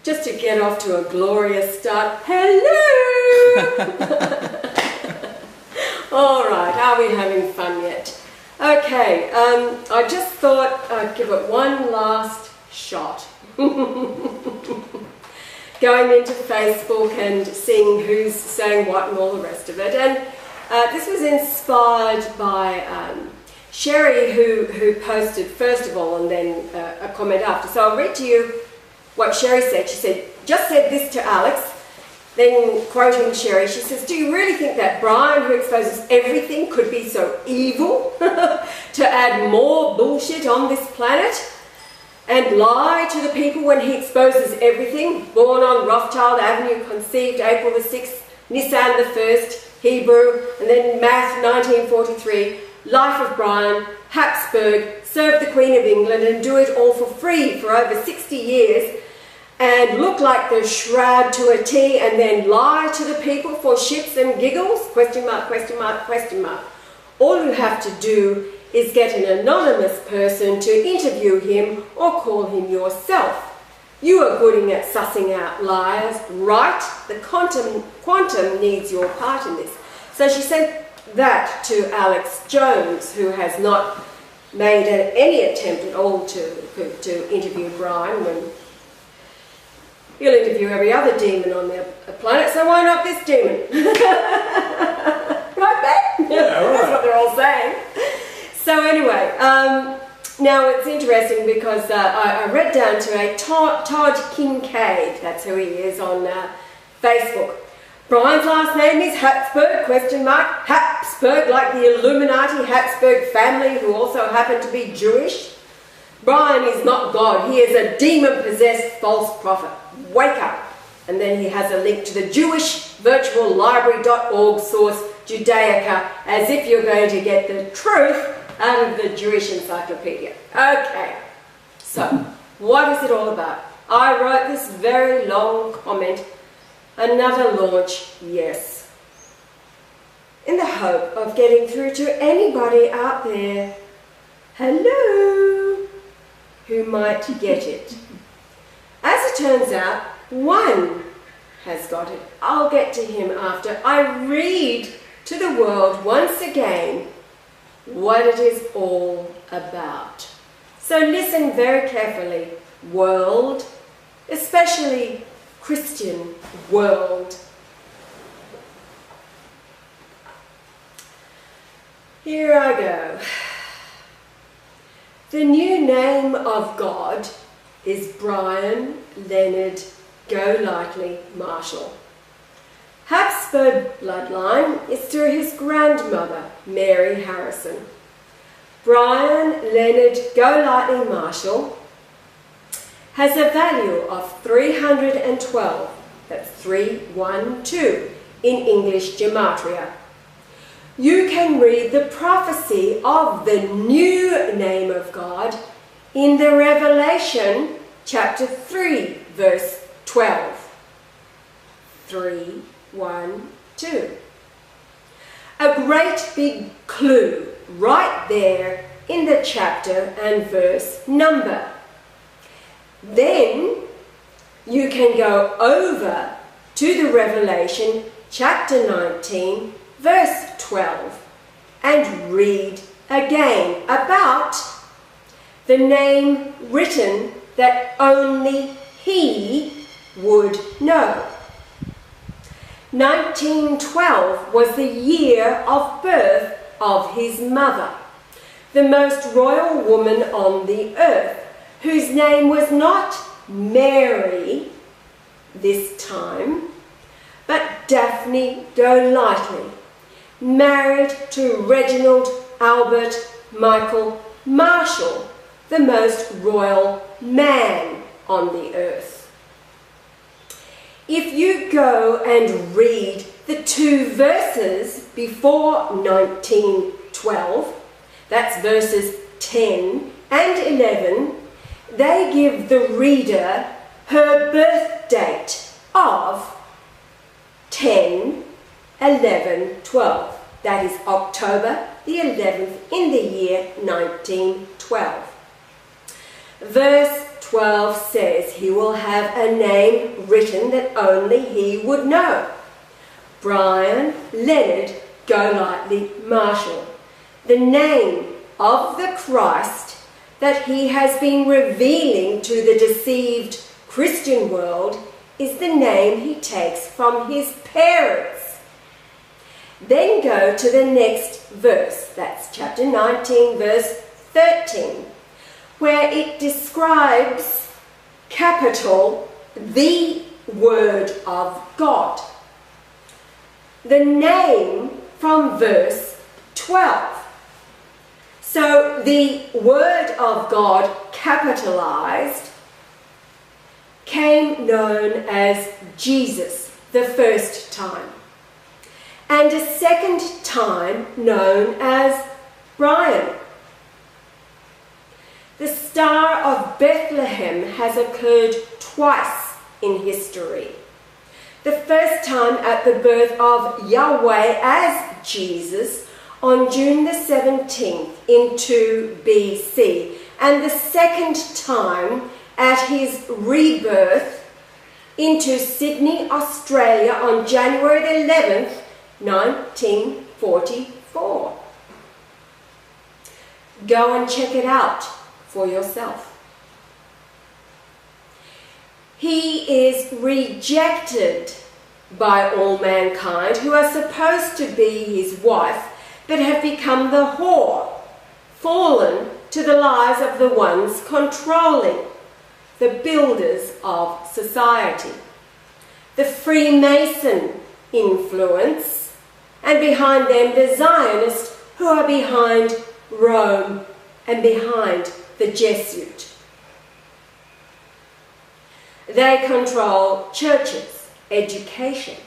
just to get off to a glorious start. Hello! All right, are we having fun yet? Okay, I just thought I'd give it one last shot. Going into Facebook and seeing who's saying what and all the rest of it. And this was inspired by Sherry, who posted first of all and then a comment after. So I'll read to you what Sherry said. She said, just said this to Alex, then quoting Sherry, she says, do you really think that Brian, who exposes everything, could be so evil to add more bullshit on this planet? And lie to the people when he exposes everything? Born on Rothschild Avenue, conceived April the 6th, Nisan the 1st, Hebrew, and then Math 1943, Life of Brian, Habsburg, serve the Queen of England and do it all for free for over 60 years and look like the shroud to a T and then lie to the people for shits and giggles? Question mark, question mark, question mark. All you have to do is get an anonymous person to interview him or call him yourself. You are good at sussing out liars, right? The quantum needs your part in this. So she sent that to Alex Jones, who has not made any attempt at all to interview Brian when he'll interview every other demon on the planet, so why not this demon? Right, Ben? Yeah, right. That's what they're all saying. So anyway, now it's interesting because I read down to a Todd Kincaid, that's who he is on Facebook. Brian's last name is Habsburg, question mark, Habsburg, like the Illuminati Habsburg family who also happen to be Jewish. Brian is not God, he is a demon-possessed false prophet. Wake up. And then he has a link to the jewishvirtuallibrary.org source Judaica, as if you're going to get the truth out of the Jewish encyclopedia. Okay, so what is it all about? I wrote this very long comment, another launch, yes, in the hope of getting through to anybody out there, hello, who might get it. As it turns out, one has got it. I'll get to him after I read to the world once again what it is all about. So listen very carefully, world, especially Christian world. Here I go. The new name of God is Brian Leonard Golightly Marshall. Habsburg bloodline is through his grandmother, Mary Harrison. Brian Leonard Golightly Marshall has a value of 312, that's 312, in English gematria. You can read the prophecy of the new name of God in the Revelation chapter 3, verse 12. 312. A great big clue right there in the chapter and verse number. Then you can go over to the Revelation chapter 19, verse 12, and read again about the name written that only he would know. 1912 was the year of birth of his mother, the most royal woman on the earth, whose name was not Mary this time, but Daphne Golightly, married to Reginald Albert Michael Marshall, the most royal man on the earth. If you go and read the two verses before 1912, that's verses 10 and 11, they give the reader her birth date of 10, 11, 12. That is October the 11th in the year 1912. Verse 12 says he will have a name written that only he would know. Brian Leonard Golightly Marshall. The name of the Christ that he has been revealing to the deceived Christian world is the name he takes from his parents. Then go to the next verse, that's chapter 19, verse 13, where it describes capital the Word of God. The name from verse 12. So the Word of God, capitalized, came known as Jesus the first time, and a second time known as Brian. The Star of Bethlehem has occurred twice in history. The first time at the birth of Yahweh as Jesus on June the 17th in 2 BC, and the second time at his rebirth into Sydney, Australia on January the 11th, 1944. Go and check it out for yourself. He is rejected by all mankind who are supposed to be his wife, but have become the whore, fallen to the lies of the ones controlling, the builders of society, the Freemason influence, and behind them the Zionists who are behind Rome and behind the Jesuit. They control churches, education,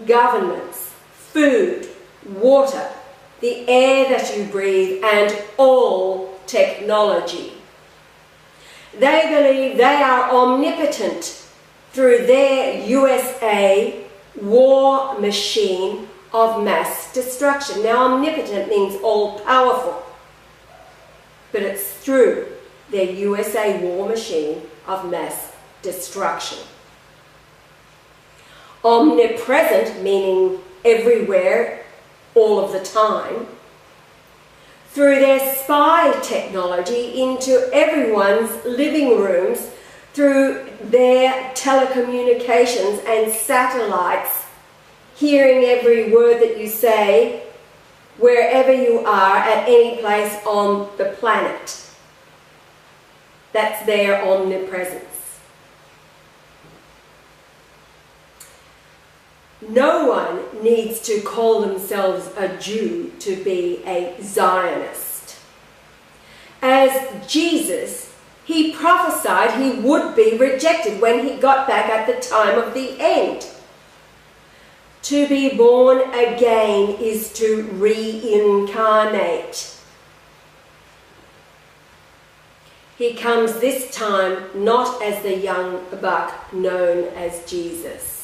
governments, food, water, the air that you breathe, and all technology. They believe they are omnipotent through their USA war machine of mass destruction. Now, omnipotent means all-powerful, but it's through their USA war machine of mass destruction. Omnipresent, meaning everywhere, all of the time, through their spy technology into everyone's living rooms, through their telecommunications and satellites, hearing every word that you say, wherever you are, at any place on the planet. That's their omnipresence. No one needs to call themselves a Jew to be a Zionist. As Jesus, he prophesied he would be rejected when he got back at the time of the end. To be born again is to reincarnate. He comes this time not as the young buck known as Jesus.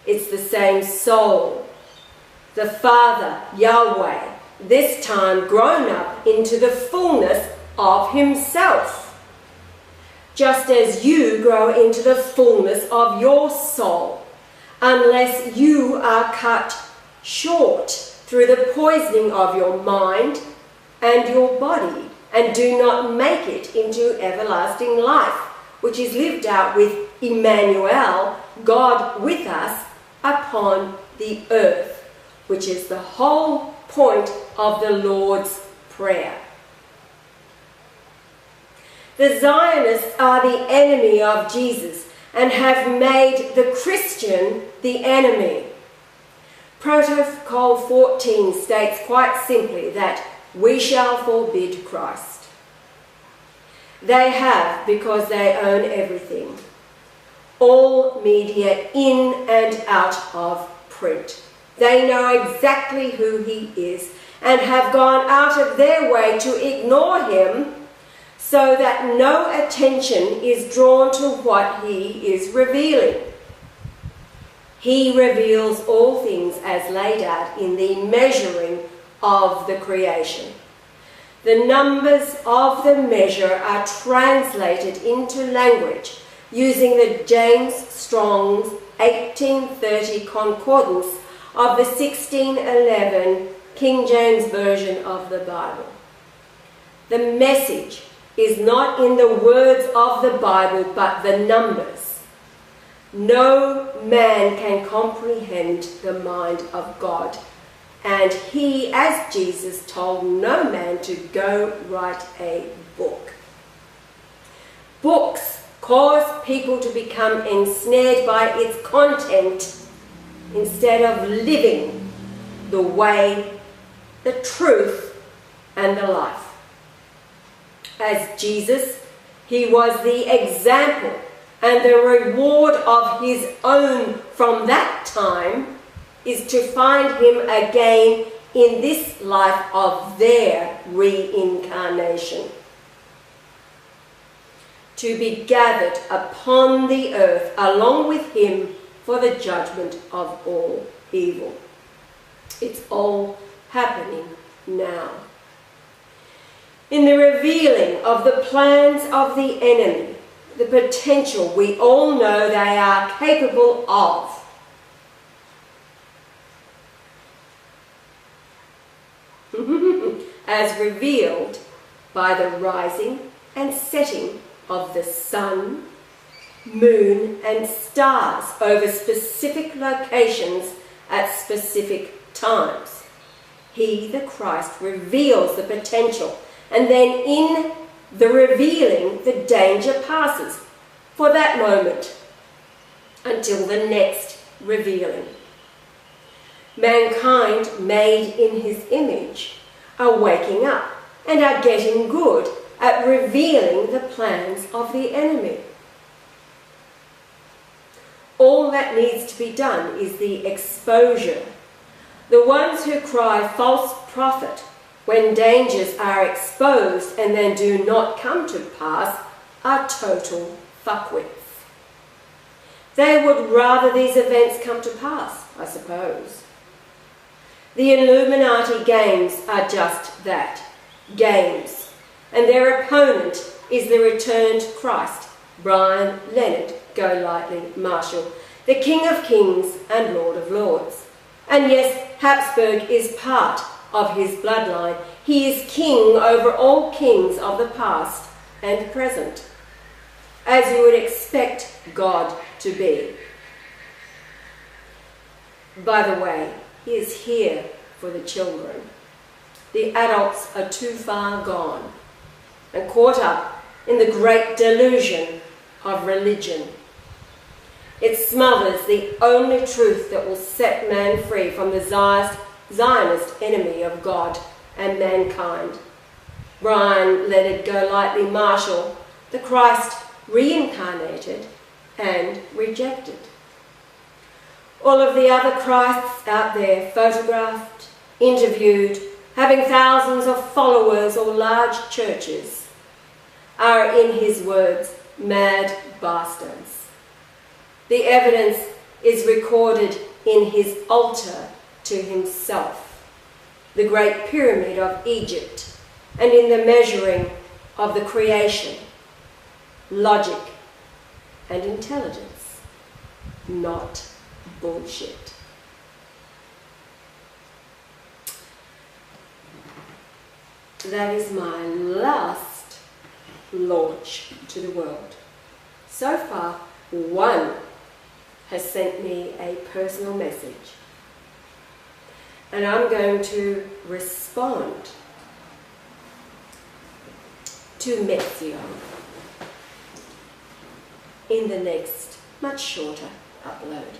It's the same soul, the Father, Yahweh, this time grown up into the fullness of himself. Just as you grow into the fullness of your soul, unless you are cut short through the poisoning of your mind and your body, and do not make it into everlasting life, which is lived out with Emmanuel, God with us, upon the earth, which is the whole point of the Lord's Prayer. The Zionists are the enemy of Jesus and have made the Christian the enemy. Protocol 14 states quite simply that we shall forbid Christ. They have, because they own everything. All media in and out of print. They know exactly who he is and have gone out of their way to ignore him so that no attention is drawn to what he is revealing. He reveals all things as laid out in the measuring of the creation. the numbers of the measure are translated into language using the James Strong's 1830 concordance of the 1611 King James Version of the Bible. The message is not in the words of the Bible, but the numbers. No man can comprehend the mind of God, and he, as Jesus, told no man to go write a book. Books cause people to become ensnared by its content instead of living the way, the truth, and the life. As Jesus, he was the example, and the reward of his own from that time is to find him again in this life of their reincarnation, to be gathered upon the earth along with him for the judgment of all evil. It's all happening now. In the revealing of the plans of the enemy, the potential we all know they are capable of, as revealed by the rising and setting of the sun, moon, and stars over specific locations at specific times. He, the Christ, reveals the potential, and then in the revealing, the danger passes for that moment until the next revealing. Mankind, made in his image, are waking up and are getting good at revealing the plans of the enemy. All that needs to be done is the exposure. The ones who cry false prophet when dangers are exposed and then do not come to pass are total fuckwits. They would rather these events come to pass, I suppose. The Illuminati games are just that, games, and their opponent is the returned Christ, Brian Leonard Golightly Marshall, the King of Kings and Lord of Lords. And yes, Habsburg is part of his bloodline. He is king over all kings of the past and present, as you would expect God to be. By the way, he is here for the children. The adults are too far gone and caught up in the great delusion of religion. It smothers the only truth that will set man free from the Zionist enemy of God and mankind. Brian Leonard Golightly Marshall, the Christ reincarnated and rejected. All of the other Christs out there, photographed, interviewed, having thousands of followers or large churches, are, in his words, mad bastards. The evidence is recorded in his altar to himself, the Great Pyramid of Egypt, and in the measuring of the creation, logic and intelligence, not bullshit. That is my last launch to the world. So far, one has sent me a personal message, and I'm going to respond to Mezio in the next, much shorter upload.